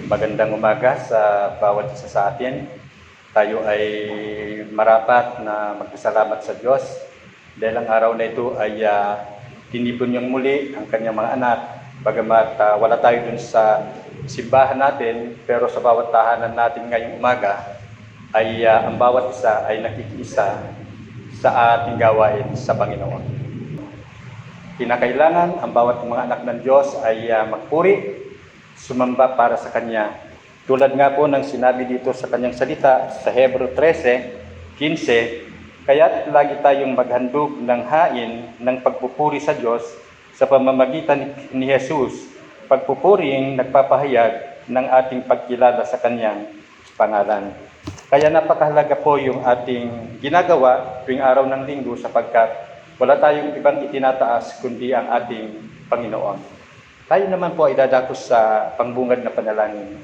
Magandang umaga sa bawat isa sa atin. Tayo ay marapat na magpasalamat sa Diyos dahil ang araw na ito ay tinipon niyang muli ang kanyang mga anak. Bagamat wala tayo dun sa simbahan natin, pero sa bawat tahanan natin ngayong umaga ay ang bawat isa ay nakikiisa sa ating gawain sa Panginoon. Kinakailangan ang bawat mga anak ng Diyos ay magpuri, sumamba para sa Kanya. Tulad nga po ng sinabi dito sa Kanyang salita sa Hebreo 13:15, kaya't lagi tayong maghandog ng hain ng pagpupuri sa Diyos sa pamamagitan ni Jesus, pagpupuring nagpapahayag ng ating pagkilala sa Kanyang pangalan. Kaya napakahalaga po yung ating ginagawa tuwing araw ng linggo sapagkat wala tayong ibang itinataas kundi ang ating Panginoon. Tayo naman po ay dadakos sa pangbungad na panalangin.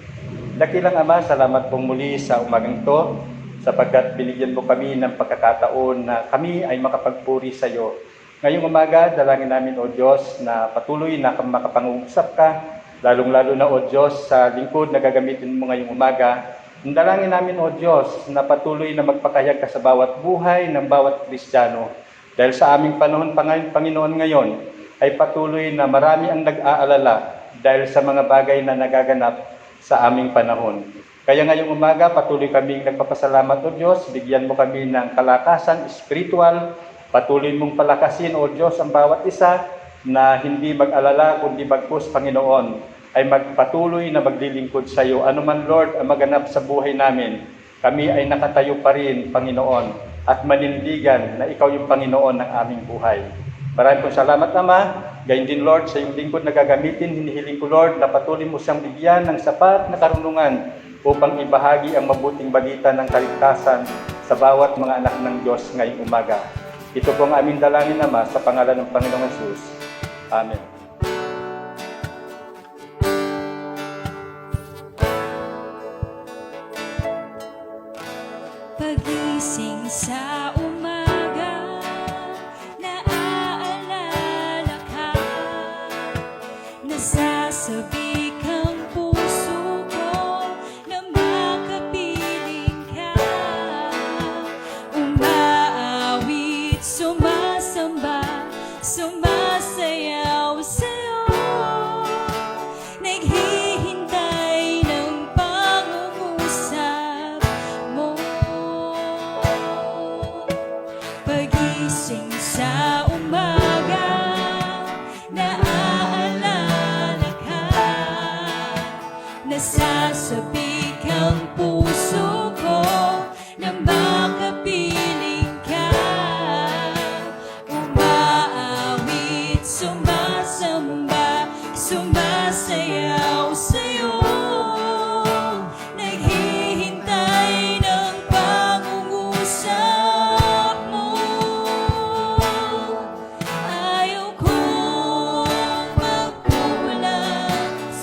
Dakilang Ama, salamat po muli sa umagang ito sapagkat binigyan mo kami ng pagkakataon na kami ay makapagpuri sa iyo. Ngayong umaga, dalangin namin o Diyos na patuloy na makapangusap ka, lalong-lalo na o Diyos sa lingkod na gagamitin mo ngayong umaga. Dalangin namin o Diyos na patuloy na magpakahayag ka sa bawat buhay ng bawat Kristiyano. Dahil sa aming panahon, Panginoon ngayon, ay patuloy na marami ang nag-aalala dahil sa mga bagay na nagaganap sa aming panahon. Kaya ngayong umaga, patuloy kaming nagpapasalamat o Diyos, bigyan mo kami ng kalakasan espiritual, patuloy mong palakasin o Diyos ang bawat isa na hindi mag-alala kundi bagkus Panginoon ay magpatuloy na maglilingkod sa iyo. Ano man Lord ang maganap sa buhay namin, kami ay nakatayo pa rin Panginoon at manindigan na ikaw yung Panginoon ng aming buhay. Maraming pong salamat, Ama. Gayon din, Lord, sa iyong lingkod na gagamitin, hinihiling ko, Lord, na patuloy mo siyang bigyan ng sapat na karunungan upang ibahagi ang mabuting balita ng kaligtasan sa bawat mga anak ng Diyos ngayong umaga. Ito po ang aming dalangin, Ama, sa pangalan ng Panginoong Jesus. Amen. Pagising sa nasasabi kang puso ko na makapiling ka, umaawit, sumasamba, sumasayaw sa'yo, naghihintay ng pangungusap mo. Pagising sa umaga, nasasabi kang puso ko na makapiling ka, umaawit, sumasamba, sumasayaw sa'yo, naghihintay ng pangungusap mo. Ayaw kong magkulang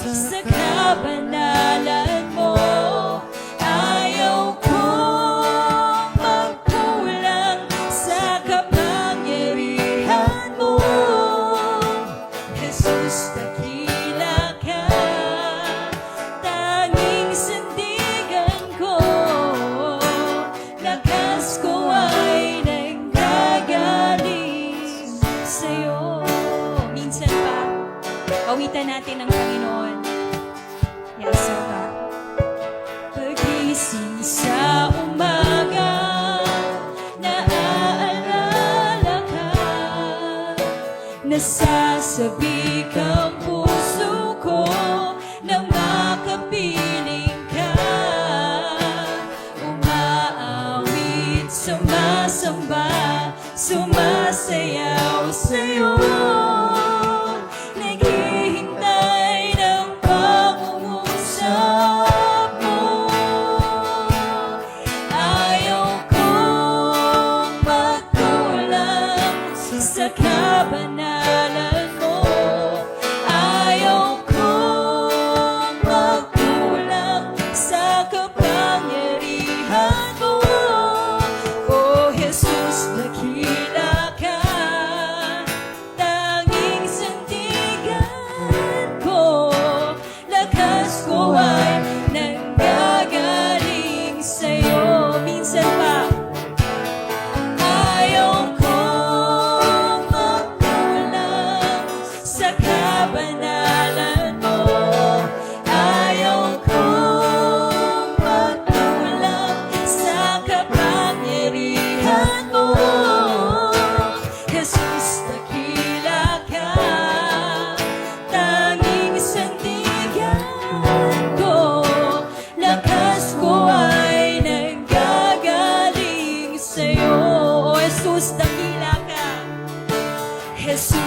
sa kabanalan mo, ayaw kong magkulang sa kapangyarihan mo. Jesus, dakila ka, tanging sandigan ko, lakas ko ay nanggagaling sa'yo. Minsan pa, awitan natin ang Panginoon. Yes, sir, God. Pagising sa umaga, naaalala ka, nasasabi kang puso ko na makapiling ka, umaawit, sumasamba, sumasayaw sa'yo, naghihintay ng pangungusap mo. Ayaw kong magkulang sa kabanalan mo, ayaw kong magkulang sa kapangyarihan mo. Oh, Jesus, dakila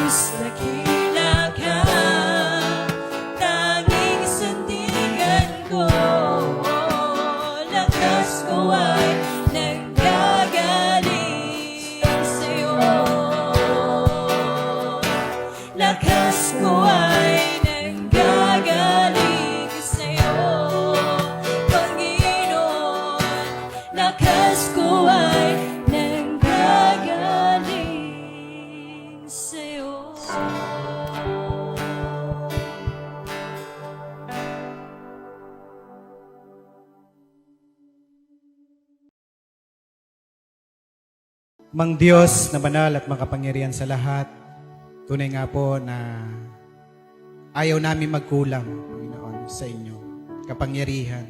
Jesus, dakila ka, tanging sandigan ko. Lakas ko ay nanggagaling sa'yo. Lakas ko ay nanggagaling sa'yo, Panginoon. Lakas ko ay nanggagaling sa'yo. Mang Diyos na banal at makapangyarihan sa lahat, tunay nga po na ayaw namin magkulang, Panginoon, sa inyo, kapangyarihan.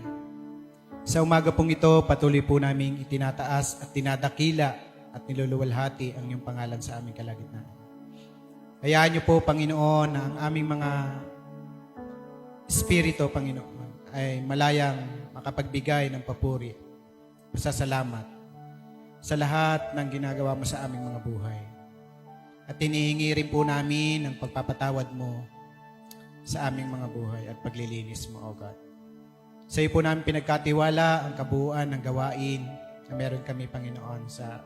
Sa umaga pong ito, patuloy po namin itinataas at tinadakila at niluluwalhati ang iyong pangalan sa aming kalagitnaan. Hayaan niyo po, Panginoon, na ang aming mga espiritu, Panginoon, ay malayang makapagbigay ng papuri, pasasalamat sa lahat ng ginagawa mo sa aming mga buhay. At hinihingi rin po namin ang pagpapatawad mo sa aming mga buhay at paglilinis mo, O God. Sa iyo po namin pinagkatiwala ang kabuuan ng gawain na meron kami, Panginoon, sa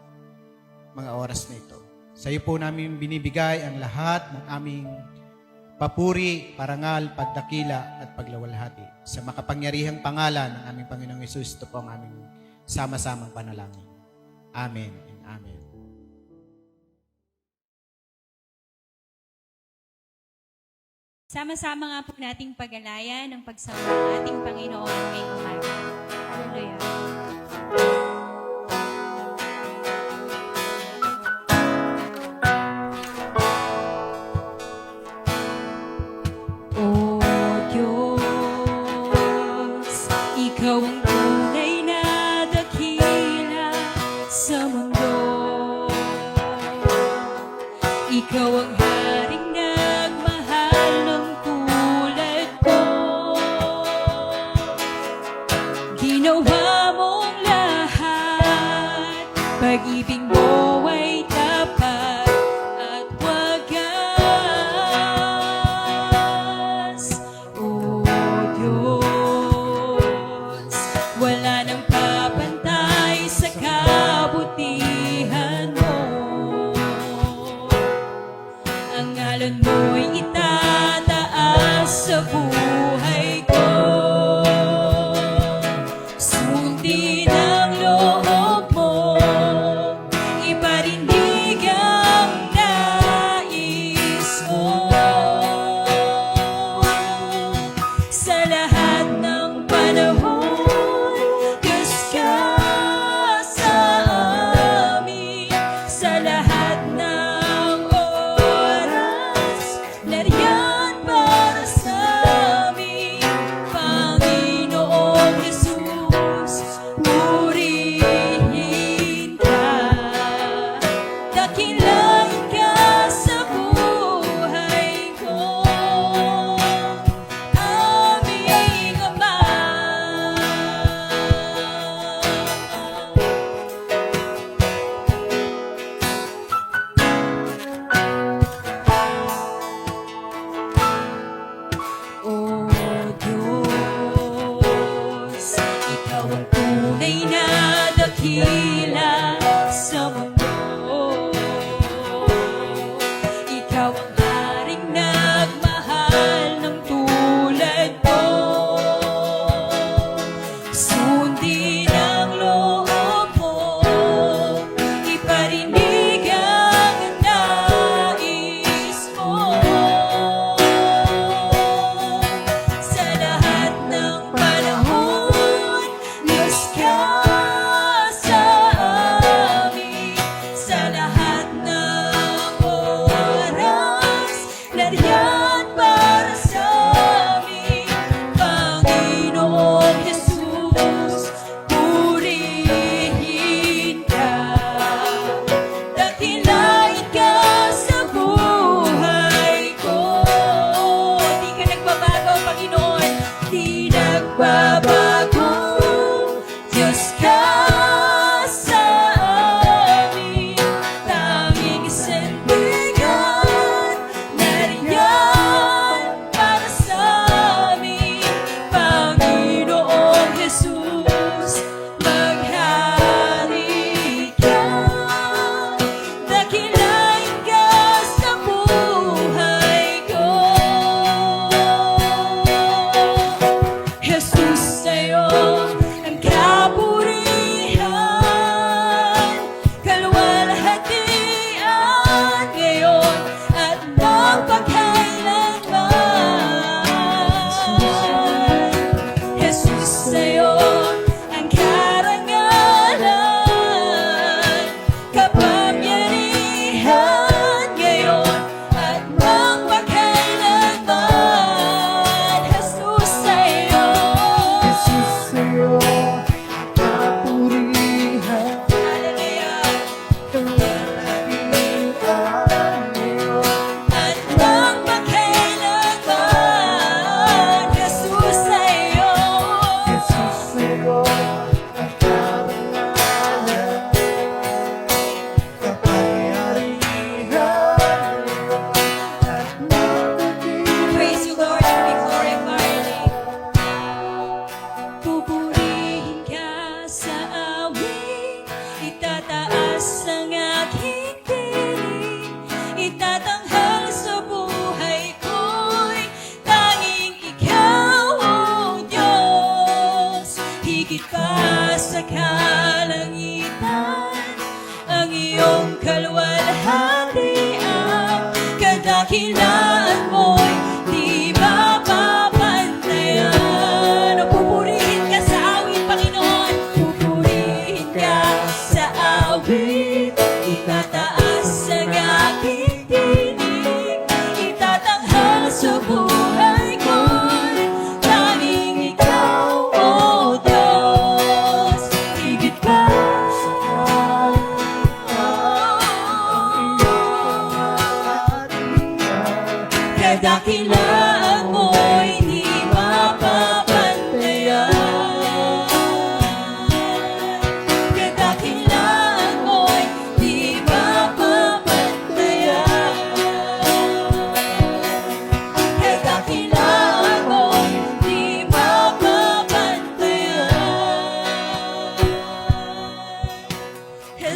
mga oras na ito. Sa iyo po namin binibigay ang lahat ng aming papuri, parangal, pagdakila at paglawalhati. Sa makapangyarihang pangalan ng aming Panginoong Hesus, ito po ang aming sama-samang panalangin. Amen and amen. Sama-sama nga po nating pag-alayan ng pagsamba ng ating Panginoon ngayong umaga. Hallelujah. O Diyos, Ikaw ang tunay na dakila sa mundo. Ikaw ang haring nagmahal ng tulad ko. Ginawa mong lahat, pag-ibig mo ay tapat at wagas. O Diyos, wala nang papantay sa kabutihan mo. Ang ngalan mo'y itataas sa buhay ko. Sundin ang loob mo, iparindig ang nais mo. Sa lahat ng panahon, Diyos ka sa amin. Sa lahat ng oras, nariyan para sa amin. Panginoong Jesus, purihin ka. Dakilain ka sa buhay ko, aming Ama. O Diyos, Ikaw ang tunay na dakila sa mundo. Ikaw ang haring nagmahal ng tulad ko. Sundin ang loob mo, iparinig ang nais mo. Sa lahat ng panahon, Diyos ka sa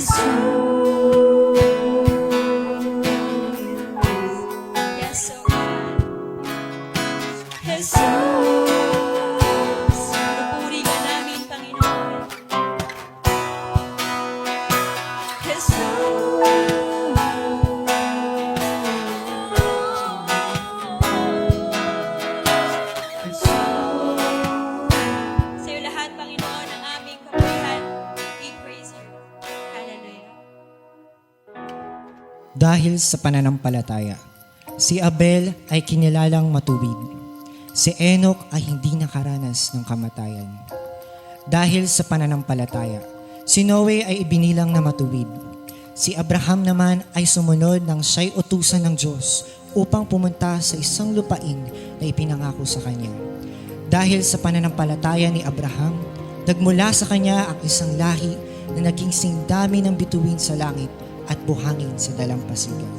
Yes, oh God. Jesus. Pinupuri ka namin, Panginoon. Sa iyo lahat, Panginoon, ang aming kapurihan. We praise you. Hallelujah. Dahil sa pananampalataya, si Abel ay kinilalang matuwid. Si Enoch ay hindi nakaranas ng kamatayan. Dahil sa pananampalataya, si Noe ay ibinilang na matuwid. Si Abraham naman ay sumunod ng siya'y utusan ng Diyos upang pumunta sa isang lupain na ipinangako sa kanya. Dahil sa pananampalataya ni Abraham, nagmula sa kanya ang isang lahi na naging singdami ng bituin sa langit at buhangin sa dalampasigan.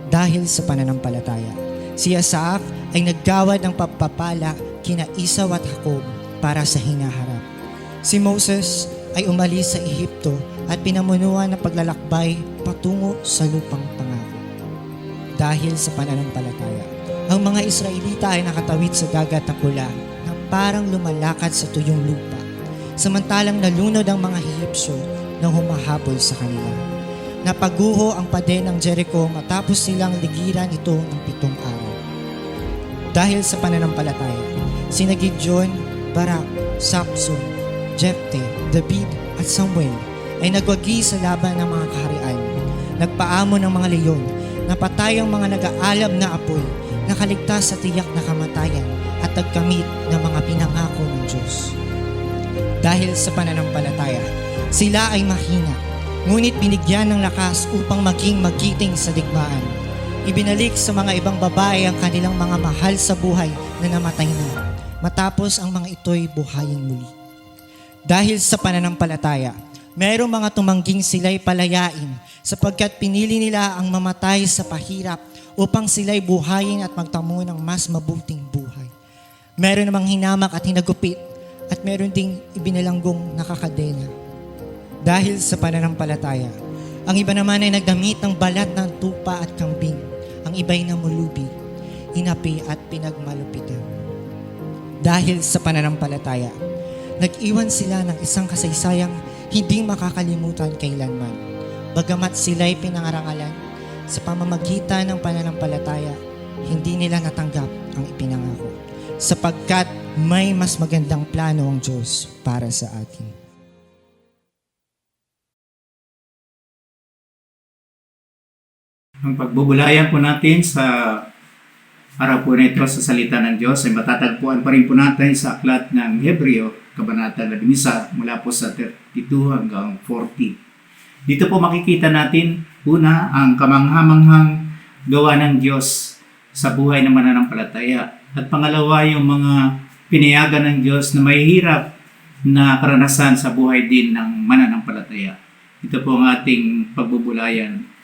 Dahil sa pananampalataya, si Isaac ay naggawad ng pagpapala kina Esau at Jacob para sa hinaharap. Si Moses ay umalis sa Ehipto at pinamunuan ng paglalakbay patungo sa lupang pangako. Dahil sa pananampalataya, ang mga Israelita ay nakatawid sa dagat na pula na parang lumalakad sa tuyong lupa, samantalang nalunod ang mga Ehipsyo na humahabol sa kanila. Napaguho ang pader ng Jericho matapos silang ligiran ito ng 7 araw. Dahil sa pananampalataya, sina Gideon, Barak, Samson, Jepte, David at Samuel ay nagwagi sa laban ng mga kaharian. Nagpaamo ng mga leyon, napatay ang mga nag-aalab na apoy, nakaligtas sa tiyak na kamatayan at nagkamit ng mga pinangako ng Diyos. Dahil sa pananampalataya, sila ay mahina, ngunit binigyan ng lakas upang maging magiting sa digmaan. Ibinalik sa mga ibang babae ang kanilang mga mahal sa buhay na namatay na, matapos ang mga ito'y buhayin muli. Dahil sa pananampalataya, mayroong mga tumangging sila'y palayain sapagkat pinili nila ang mamatay sa pahirap upang sila'y buhayin at magtamo ng mas mabuting buhay. Meron namang hinamak at hinagupit at meron ding ibinalanggong nakakadena. Dahil sa pananampalataya, ang iba naman ay nagdamit ng balat ng tupa at kambing. Ang iba'y namulubi, inapi at pinagmalupitan. Dahil sa pananampalataya, nag-iwan sila ng isang kasaysayang hindi makakalimutan kailanman. Bagamat sila'y pinangarangalan, sa pamamagitan ng pananampalataya, hindi nila natanggap ang ipinangako, sapagkat may mas magandang plano ang Diyos para sa atin. Ang pagbubulayan po natin sa araw po na ito sa salita ng Diyos ay matatagpuan pa rin po natin sa aklat ng Hebreo, Kabanata 11, mula po sa 32 hanggang 40. Dito po makikita natin, una, ang kamanghamanghang gawa ng Diyos sa buhay ng mananampalataya. At pangalawa, yung mga pinayagan ng Diyos na may hirap na karanasan sa buhay din ng mananampalataya. Ito po ang ating pagbubulayan.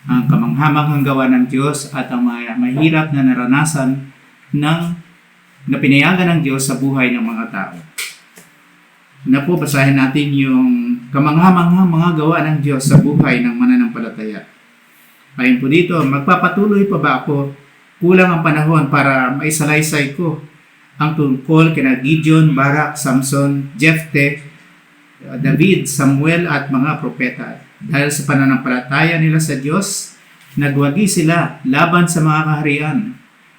Ang kamanghamanghang gawa ng Diyos at ang mahirap na naranasan na pinayagan ng Diyos sa buhay ng mga tao. Na po, basahin natin yung kamanghamanghang mga gawa ng Diyos sa buhay ng mananampalataya. Ayon po dito, magpapatuloy pa ba ako? Kulang ang panahon para maisalaysay ko ang tungkol kina Gideon, Barak, Samson, Jepte, David, Samuel at mga propeta. Dahil sa pananampalataya nila sa Diyos, nagwagi sila laban sa mga kaharian.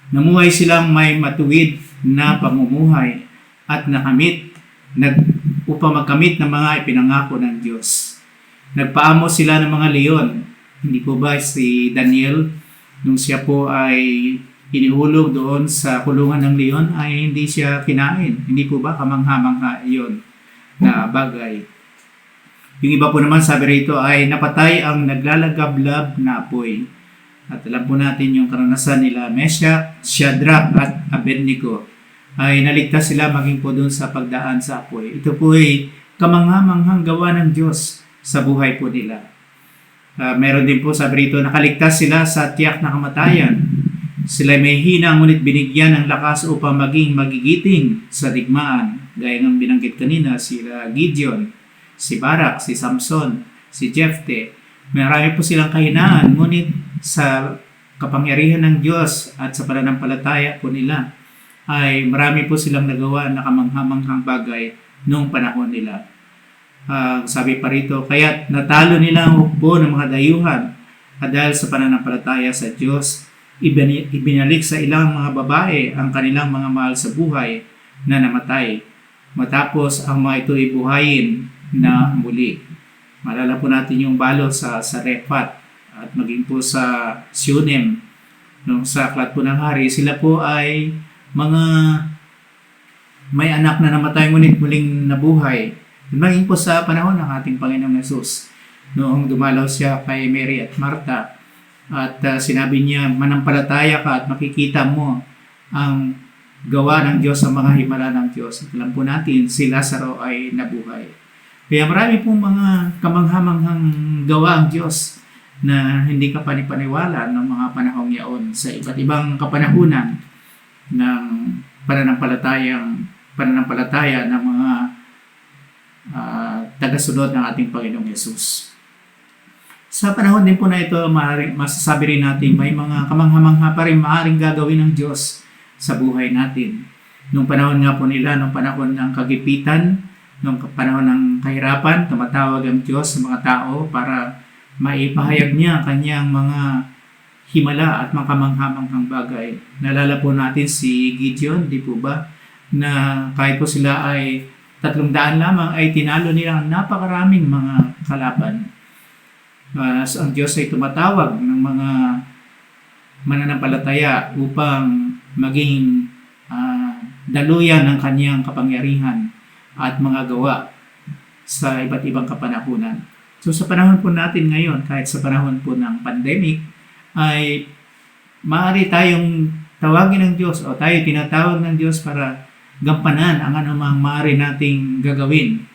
Namuhay silang may matuwid na pamumuhay at upang magkamit ng mga ipinangako ng Diyos. Nagpaamo sila ng mga leyon. Hindi po ba si Daniel, nung siya po ay inihulog doon sa kulungan ng leyon, ay hindi siya kinain? Hindi po ba kamangha-mangha iyon na bagay? Yung iba po naman sabi rito ay napatay ang naglalagablab na apoy. At alam po natin yung karanasan nila Meshach, Shadrach at Abednego ay naligtas sila maging po doon sa pagdaan sa apoy. Ito po ay kamanghamanghang gawa ng Diyos sa buhay po nila. Meron din po sabi rito, nakaligtas sila sa tiyak na kamatayan. Sila may hina ngunit binigyan ng lakas upang maging magigiting sa digmaan. Gaya ng binanggit kanina, sila Gideon, si Barak, si Samson, si Jefte. Marami po silang kahinaan, ngunit sa kapangyarihan ng Diyos at sa pananampalataya po nila ay marami po silang nagawa na kamanghamanghang bagay noong panahon nila. Sabi pa rito, kaya't natalo nila ang hukbo ng mga dayuhan at dahil sa pananampalataya sa Diyos, ibinalik sa ilang mga babae ang kanilang mga mahal sa buhay na namatay. Matapos ang mga ito ibuhayin na muli. Malala po natin yung balo sa Refat at maging po sa Shunem. Nung sa aklat po ng hari, sila po ay mga may anak na namatay ngunit muling nabuhay. Maging po sa panahon ng ating Panginoong Yesus. Noong dumalaw siya kay Mary at Martha at sinabi niya, manampalataya ka at makikita mo ang gawa ng Diyos sa mga himala ng Diyos. At alam po natin, si Lazaro ay nabuhay. Kaya marami pong mga kamanghamanghang gawa ang Diyos na hindi ka panipaniwala ng mga panahong yaon sa iba't ibang kapanahunan ng pananampalataya ng mga tagasunod ng ating Panginoong Yesus. Sa panahon din po na ito, masasabi rin natin may mga kamangha-mangha pa rin maaaring gagawin ng Diyos sa buhay natin. Nung panahon nga po nila, nung panahon ng kagipitan, nung panahon ng kahirapan, tumatawag ang Diyos sa mga tao para maipahayag niya kanyang mga himala at mga kamangha-manghang bagay. Nalala po natin si Gideon, di po ba? Na kahit po sila ay 300 lamang ay tinalo nila ang napakaraming mga kalaban. Ang Diyos ay tumatawag ng mga mananampalataya upang maging daluyan ng kanyang kapangyarihan at mga gawa sa iba't ibang kapanahunan. So sa panahon po natin ngayon, kahit sa panahon po ng pandemic, ay maaari tayong tawagin ng Diyos o tayo tinatawag ng Diyos para gampanan ang anumang maaari nating gagawin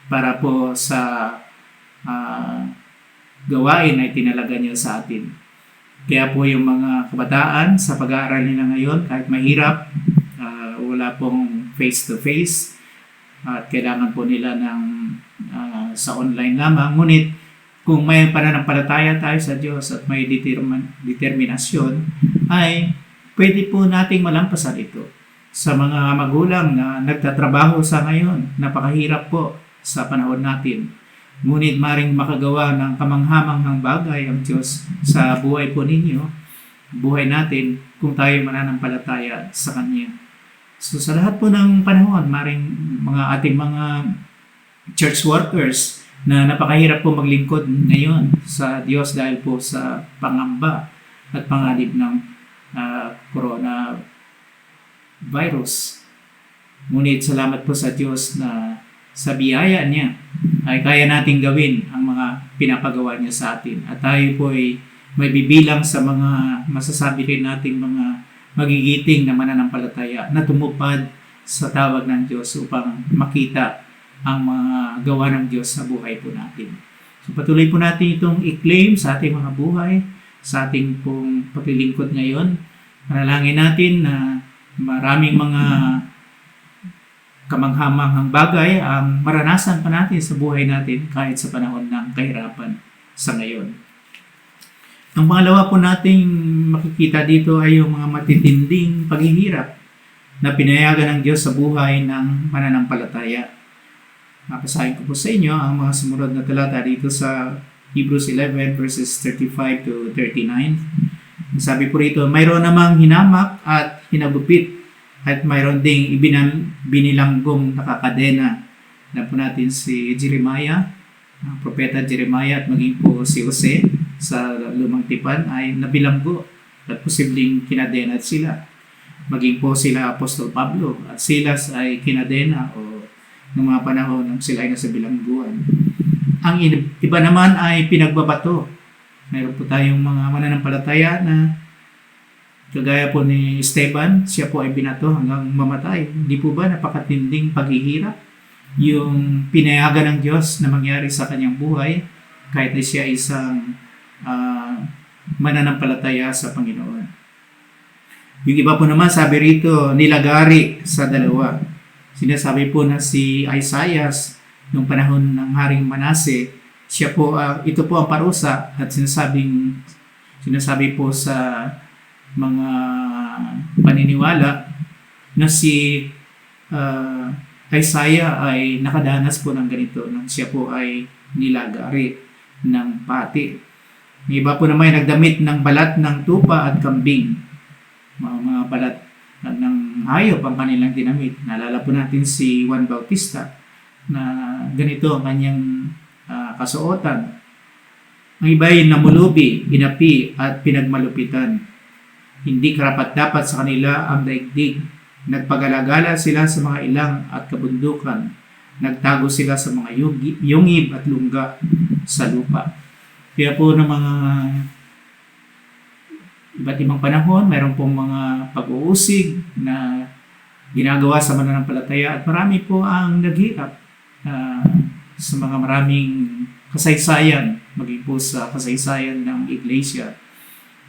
para po sa gawain ay tinalaga niya sa atin. Kaya po yung mga kabataan sa pag-aaral nila ngayon, kahit mahirap, wala pong face-to-face at kailangan po nila ng sa online lamang. Ngunit kung may pananampalataya tayo sa Diyos at may determinasyon, ay pwede po nating malampasan ito. Sa mga magulang na nagtatrabaho sa ngayon, napakahirap po sa panahon natin. Ngunit maring makagawa ng kamanghamanghang bagay ang Diyos sa buhay po ninyo, buhay natin, kung tayo mananampalataya sa Kanya. So sa lahat po ng panahon, maring ating mga church workers na napakahirap po maglingkod ngayon sa Diyos dahil po sa pangamba at panganib ng coronavirus. Ngunit salamat po sa Diyos na sa biyaya niya ay kaya nating gawin ang mga pinapagawa niya sa atin. At tayo po ay may bibilang sa mga masasabi rin nating mga magigiting na mananampalataya na tumupad sa tawag ng Diyos upang makita ang mga gawa ng Diyos sa buhay po natin. So patuloy po natin itong i-claim sa ating mga buhay, sa ating pong paglilingkod ngayon. Manalangin natin na maraming mga kamanghamanghang bagay ang maranasan pa natin sa buhay natin kahit sa panahon ng kahirapan sa ngayon. Ang pangalawa po nating makikita dito ay yung mga matitinding paghihirap na pinayagan ng Diyos sa buhay ng mananampalataya. Mapasahin ko po sa inyo ang mga sumunod na talata dito sa Hebrews 11 verses 35 to 39. Sabi po rito, mayroon namang hinamak at hinagupit at mayroon ding binilanggong nakakadena. Na po natin si Jeremiah, ang propeta Jeremiah at maging po si Jose sa lumang tipan ay nabilanggo at posibleng kinadena sila. Maging po sila Apostol Pablo at Silas ay kinadena o ng mga panahon nang sila ay nasa bilangguan. Ang iba naman ay pinagbabato. Mayroon po tayong mga mananampalataya na kagaya po ni Esteban, siya po ay binato hanggang mamatay. Hindi po ba napakatinding paghihirap yung pinayagan ng Diyos na mangyari sa kanyang buhay kahit na siya isang mananampalataya sa Panginoon. Yung iba po naman sabi rito, nilagari sa dalawa. Sinasabi po na si Isaiah nung panahon ng Haring Manase siya po, ito po ang parusa at sinasabi po sa mga paniniwala na si Isaiah ay nakadanas po ng ganito nang siya po ay nilagari ng pati. May iba po naman ay nagdamit ng balat ng tupa at kambing. Mga balat ng hayop ang kanilang ginamit. Naalala po natin si Juan Bautista na ganito ang kanyang kasuotan. Ang iba ay namulubi, inapi at pinagmalupitan. Hindi karapat-dapat sa kanila ang daigdig. Nagpagalagala sila sa mga ilang at kabundukan. Nagtago sila sa mga yungib at lungga sa lupa. Kaya po ng mga iba't ibang panahon, mayroon pong mga pag-uusig na ginagawa sa mananampalataya at marami po ang naghirap sa mga maraming kasaysayan, maging po sa kasaysayan ng iglesia.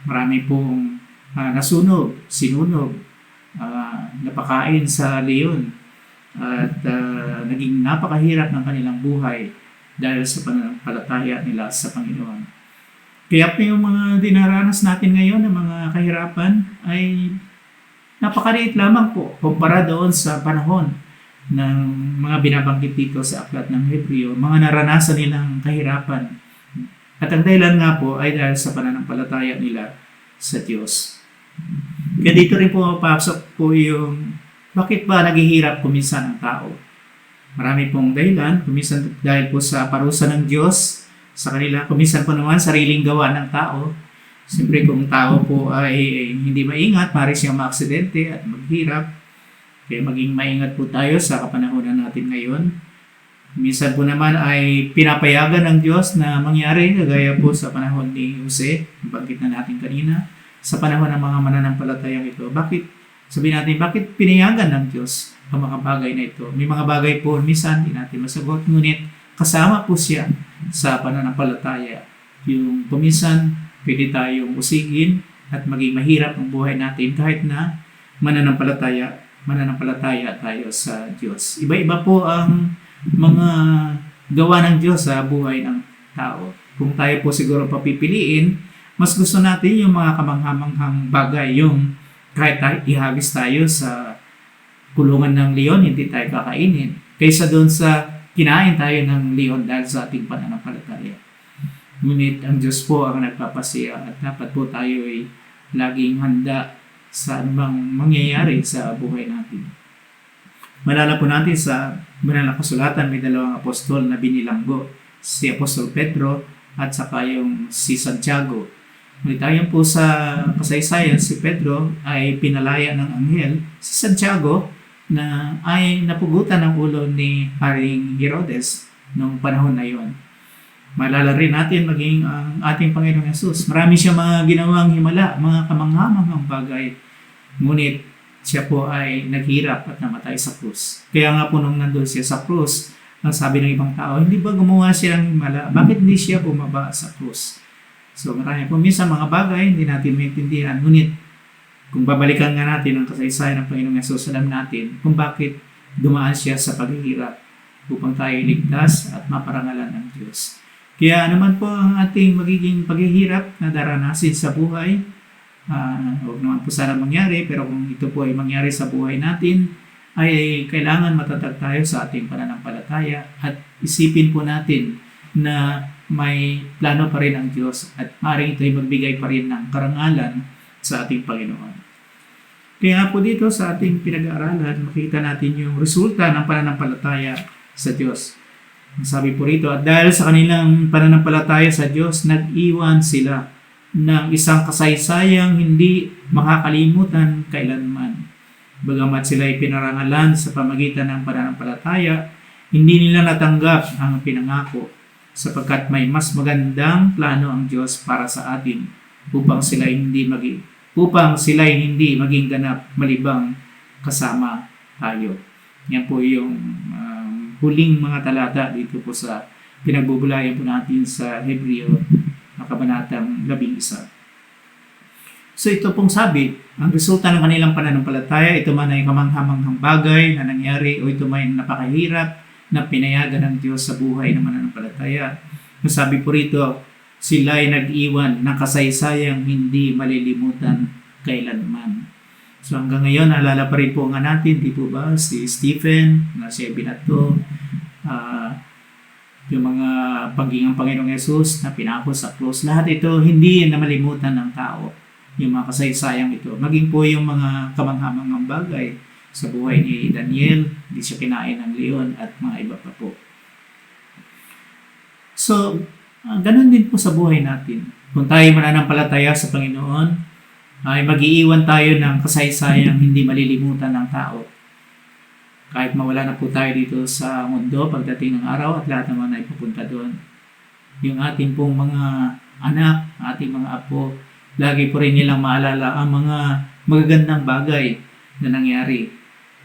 Marami pong nasunog, sinunog, napakain sa leon at naging napakahirap ng kanilang buhay dahil sa pananampalataya nila sa Panginoon. Kaya po yung mga dinaranas natin ngayon ng mga kahirapan ay napakaliit lamang po kumpara doon sa panahon ng mga binabanggit dito sa aklat ng Hebreo, mga naranasan nilang kahirapan. At ang dahilan nga po ay dahil sa pananampalataya nila sa Diyos. Kaya dito rin po mapasok po yung bakit ba naghihirap kuminsan ang tao? Marami pong dahilan, kuminsan dahil po sa parusa ng Diyos sa kanila, kuminsan po naman sariling gawa ng tao. Siyempre kung tao po ay hindi maingat, maaari siyang maaksidente at maghirap. Kaya maging maingat po tayo sa kapanahonan natin ngayon. Minsan po naman ay pinapayagan ng Diyos na mangyari, kagaya po sa panahon ni Jose, banggit na natin kanina, sa panahon ng mga mananampalatayang ito. Sabihin natin, bakit pinayagan ng Diyos ang mga bagay na ito? May mga bagay po minsan hindi natin masagot, ngunit kasama po siya sa pananampalataya. Yung kuminsan, pwede tayong usigin at maging mahirap ang buhay natin kahit na mananampalataya tayo sa Diyos. Iba-iba po ang mga gawa ng Diyos sa buhay ng tao. Kung tayo po siguro papipiliin, mas gusto natin yung mga kamanghamanghang bagay, yung kahit ihagis tayo sa kulungan ng leon, hindi tayo kakainin. Kaysa doon sa kinain tayo ng leon dahil sa ating pananampalataya. Ngunit ang Diyos po ang nagpapasaya at dapat po tayo ay laging handa sa anumang mangyayari sa buhay natin. Malala po natin sa banal na kasulatan, may dalawang apostol na binilanggo, si Apostol Pedro at saka yung si Santiago. Ngunit ayon po sa kasaysayan, si Pedro ay pinalaya ng anghel, si Santiago na ay napugutan ng ulo ni Haring Herodes noong panahon na yon. Malala rin natin maging ang ating Panginoong Yesus. Marami siya mga ginawang himala, mga kamanghamanghang bagay. Ngunit siya po ay naghirap at namatay sa krus. Kaya nga po nung nandun siya sa krus, ang sabi ng ibang tao, hindi ba gumawa siya ng himala? Bakit hindi siya bumaba sa krus? So marami po minsan mga bagay hindi natin maintindihan. Ngunit kung babalikan nga natin ang kasaysayan ng Panginoong Yesus, alam natin kung bakit dumaan siya sa paghihirap upang tayo ligtas at maparangalan ng Diyos. Kaya naman po ang ating magiging paghihirap na daranasin sa buhay, huwag naman po sana mangyari, pero kung ito po ay mangyari sa buhay natin, ay kailangan matatag tayo sa ating pananampalataya at isipin po natin na may plano pa rin ang Diyos at maaaring ito ay magbigay pa rin ng karangalan sa ating Panginoon. Kaya po dito sa ating pinag-aaralan, makita natin yung resulta ng pananampalataya sa Diyos. Sabi po rito, at dahil sa kanilang pananampalataya sa Diyos, nag-iwan sila ng isang kasaysayang hindi makakalimutan kailanman. Bagamat sila ay pinarangalan sa pamagitan ng pananampalataya, hindi nila natanggap ang pinangako sapagkat may mas magandang plano ang Diyos para sa atin upang sila hindi maging ganap malibang kasama tayo. Yan po yung huling mga talata dito po sa pinagbubulayan po natin sa Hebreo na kabanatang 11. So ito pong sabi, ang resulta ng kanilang pananampalataya, ito man ay kamanghamanghang bagay na nangyari o ito man ay napakahirap na pinayagan ng Diyos sa buhay ng mananampalataya. Masabi po rito, sila ay nag-iwan ng kasaysayang hindi malilimutan kailanman. So hanggang ngayon, naalala pa rin po nga natin, di po ba, si Stephen, na si Binato, yung mga paggingang Panginoong Yesus na pinako sa krus. Lahat ito hindi na malimutan ng tao, yung mga kasaysayang ito. Maging po yung mga kamanghamangang bagay sa buhay ni Daniel, hindi siya kinain ng leon at mga iba pa po. So, ganun din po sa buhay natin. Kung tayo mananampalataya sa Panginoon, ay mag-iiwan tayo ng kasaysayang hindi malilimutan ng tao. Kahit mawala na po tayo dito sa mundo pagdating ng araw at lahat naman ay pupunta doon. Yung ating pong mga anak, ating mga apo, lagi po rin nilang maalala ang mga magagandang bagay na nangyari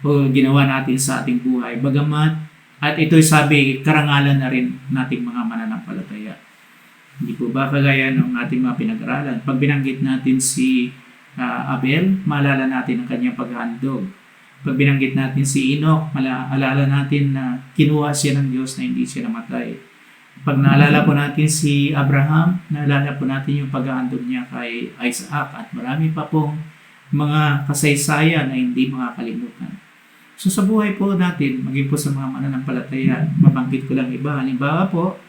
o ginawa natin sa ating buhay. Bagamat, at ito'y sabi, karangalan na rin nating mga mananampalataya. Hindi po ba kagaya ng ating mga pinag-aralan? Pag binanggit natin si Abel, maalala natin ang kanyang paghahandog. Pag binanggit natin si Enoch, maalala natin na kinuha siya ng Diyos na hindi siya namatay. Pag naalala po natin si Abraham, naalala po natin yung paghahandog niya kay Isaac at marami pa pong mga kasaysayan na hindi makakalimutan. So sa buhay po natin, maging po sa mga mananampalataya, mabanggit ko lang iba. Halimbawa po,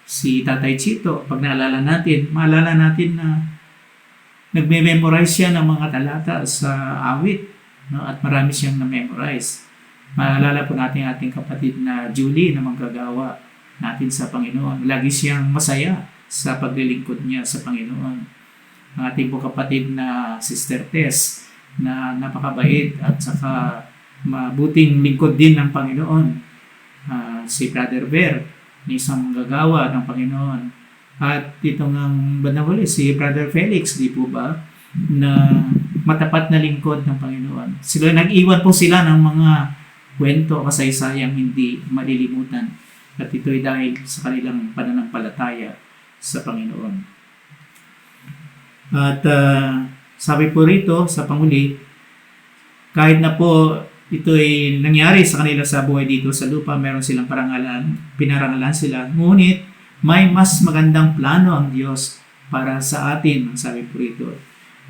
si Tatay Chito, pag naalala natin, maalala natin na nagme-memorize siya ng mga talata sa awit, no? At marami siyang na-memorize. Maalala po natin ating kapatid na Julie na manggagawa natin sa Panginoon. Lagi siyang masaya sa paglilingkod niya sa Panginoon. Ang ating po kapatid na Sister Tess na napakabait at saka mabuting lingkod din ng Panginoon. Si Brother Bear, na isang manggagawa ng Panginoon. At ito ng banawali, si Brother Felix, di po ba, na matapat na lingkod ng Panginoon. Sila, nag-iwan po sila ng mga kwento, kasaysayang hindi malilimutan. At ito'y dahil sa kanilang pananampalataya sa Panginoon. At sabi po rito sa panghuli, kahit na po ito'y nangyari sa kanila sa buhay dito sa lupa, meron silang pinarangalan sila. Ngunit may mas magandang plano ang Diyos para sa atin, ang sabi po rito.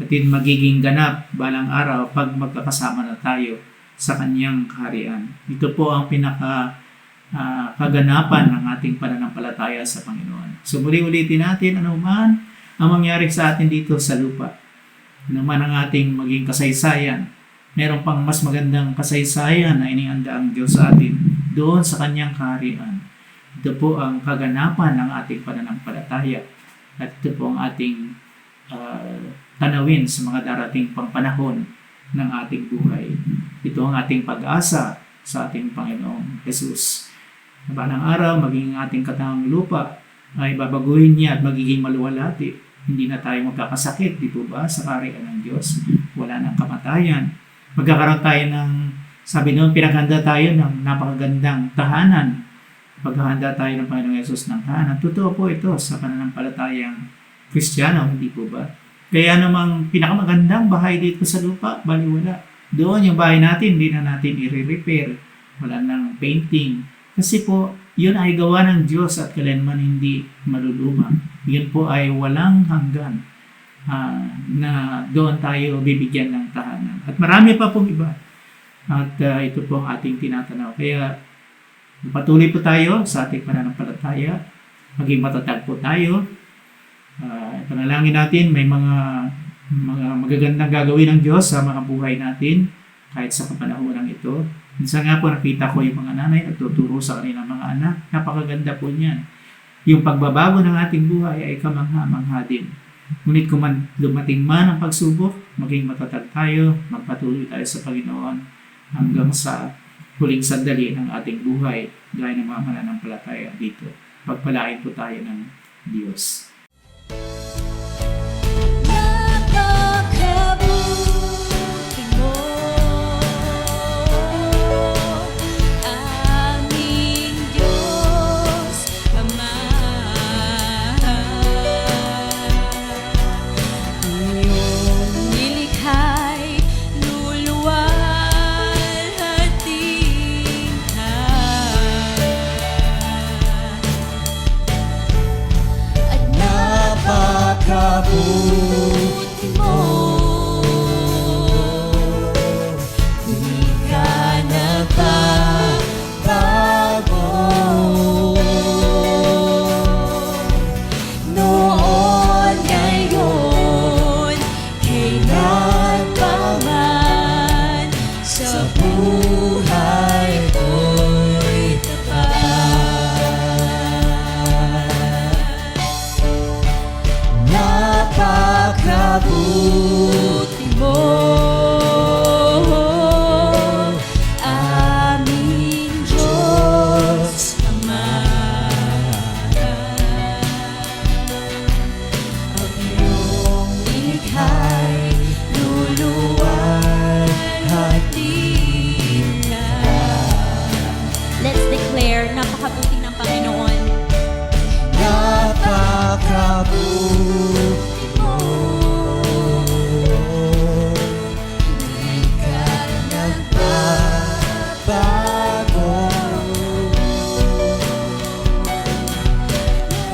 At yun magiging ganap balang araw pag magkakasama na tayo sa kanyang kaharian. Ito po ang kaganapan ng ating pananampalataya sa Panginoon. So muli-ulitin natin ano man ang mangyari sa atin dito sa lupa. Ano man ang ating maging kasaysayan, meron pang mas magandang kasaysayan na inianda ang Diyos sa atin doon sa kanyang kaharian. Ito po ang kaganapan ng ating pananampalataya. At ito po ang ating tanawin sa mga darating pang panahon ng ating buhay. Ito ang ating pag-asa sa ating Panginoong Jesus. Na balang araw, maging ating katawang lupa ay babaguhin niya at magiging maluwalhati. Hindi na tayo magkakasakit, di po ba, sa kaharian ng Diyos. Wala nang kamatayan. Magkakaroon tayo ng, sabi noon, pinaghanda tayo ng napakagandang tahanan. Paghahanda tayo ng Panginoong Yesus ng tahanan. Totoo po ito sa pananampalatayang Kristiyano, hindi po ba? Kaya namang pinakamagandang bahay dito sa lupa, baliwala. Doon yung bahay natin, hindi na natin i-repair. Wala nang painting. Kasi po, yun ay gawa ng Diyos at kailanman hindi maluluma. Yun po ay walang hanggan. Na doon tayo bibigyan ng tahanan. At marami pa pong iba. At ito po ang ating tinatanaw. Kaya patuloy po tayo sa ating pananampalataya. Maging matatag po tayo. Panalangin natin, may mga magagandang gagawin ng Diyos sa mga buhay natin kahit sa kapanahonan ito. Minsan nga po nakita ko yung mga nanay nagtuturo sa kanilang mga anak. Napakaganda po niyan. Yung pagbabago ng ating buhay ay kamangha-mangha din. Ngunit kung dumating man ang pagsubok, maging matatag tayo, magpatuloy tayo sa Panginoon hanggang sa huling sandali ng ating buhay gaya ng mga mananampalataya dito. Pagpalain po tayo ng Diyos. Napakabuti mo, aming Diyos Ama. Iyong nilikha'y luluwalhating ka.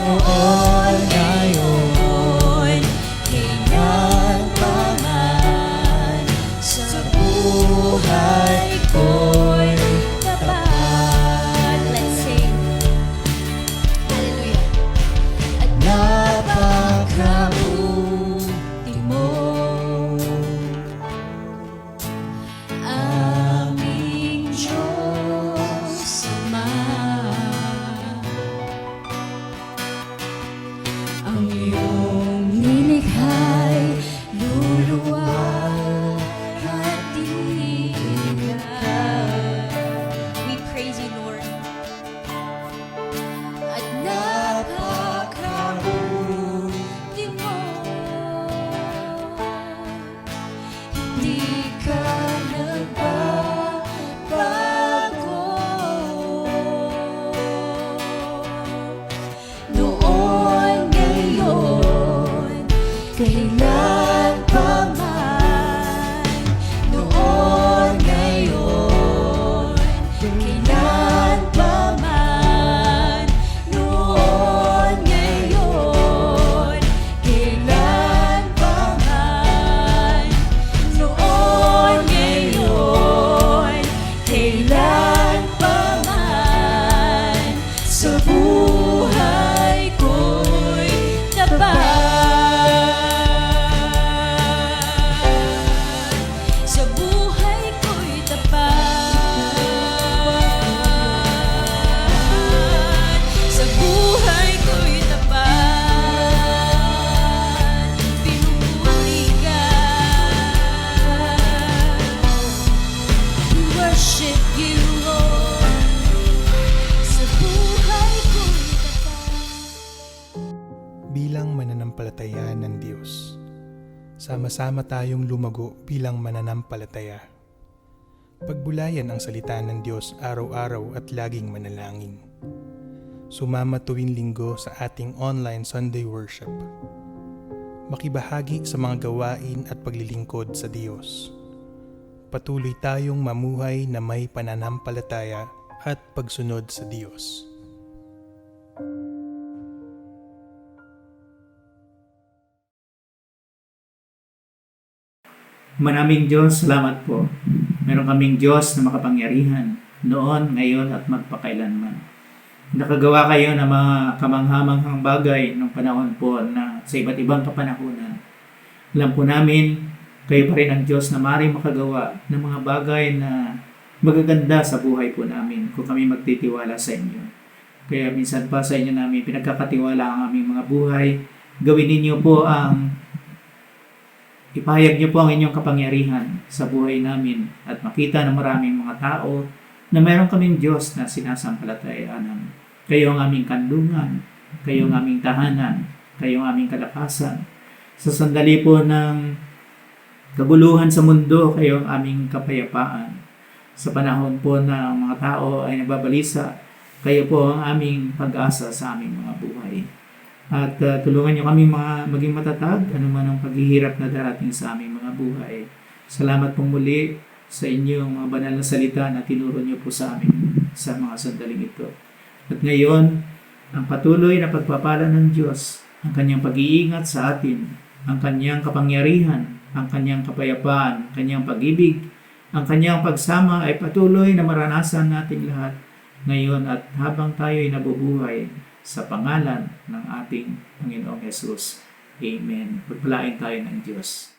noon, ngayon, kailanman, sa buhay ko'y tapat. Let's sing. Hallelujah. At napakabuti mo. aming Diyos Ama, ang iyong nilikhay, luluwalhati ka. We praise you, Lord. At napakabuti mo, hindi ka nagbabago. Noon, ngayon, kailan pa man. Noon, ngayon, kailan pa man. Noon, ngayon, kailan pa man. Noon, ngayon, kailan pa man. Sa buhay ko'y tapat. Sa buhay ko'y tapat. Sa buhay ko'y tapat. Pinupuri ka. We worship you, Lord. Sa buhay ko'y tapat. Bilang mananampalataya ng Diyos, sama-sama tayong lumago bilang mananampalataya. Pagbulayan ang salita ng Diyos araw-araw at laging manalangin. Sumama tuwing linggo sa ating online Sunday worship. Makibahagi sa mga gawain at paglilingkod sa Diyos. Patuloy tayong mamuhay na may pananampalataya at pagsunod sa Diyos. Maraming Diyos, salamat po. Meron kaming Diyos na makapangyarihan noon, ngayon at magpakailanman. Nakagawa kayo ng mga kamanghamanghang bagay ng panahon po na sa iba't ibang kapanahunan. Alam po namin, kayo pa rin ang Diyos na maaaring makagawa ng mga bagay na magaganda sa buhay po namin kung kami magtitiwala sa inyo. Kaya minsan pa sa inyo namin pinagkakatiwala ang aming mga buhay. Gawin ninyo po ipahayag niyo po ang inyong kapangyarihan sa buhay namin at makita ng maraming mga tao na mayroon kaming Diyos na sinasampalatayaan. Kayo ang aming kandungan, kayo ang aming tahanan, kayo ang aming kalakasan. Sa sandali po ng kaguluhan sa mundo, kayo ang aming kapayapaan. Sa panahon po na mga tao ay nababalisa, kayo po ang aming pag-asa sa aming mga buhay. At tulungan niyo kami maging matatag, anuman ang paghihirap na darating sa aming mga buhay. Salamat pong muli sa inyong mga banal na salita na tinuro niyo po sa amin sa mga sandaling ito. At ngayon, ang patuloy na pagpapala ng Diyos, ang kanyang pag-iingat sa atin, ang kanyang kapangyarihan, ang kanyang kapayapaan, ang kanyang pag-ibig, ang kanyang pagsama ay patuloy na maranasan nating lahat ngayon at habang tayo ay nabubuhay sa pangalan ng ating Panginoong Yesus. Amen. Pagpalain tayo ng Diyos.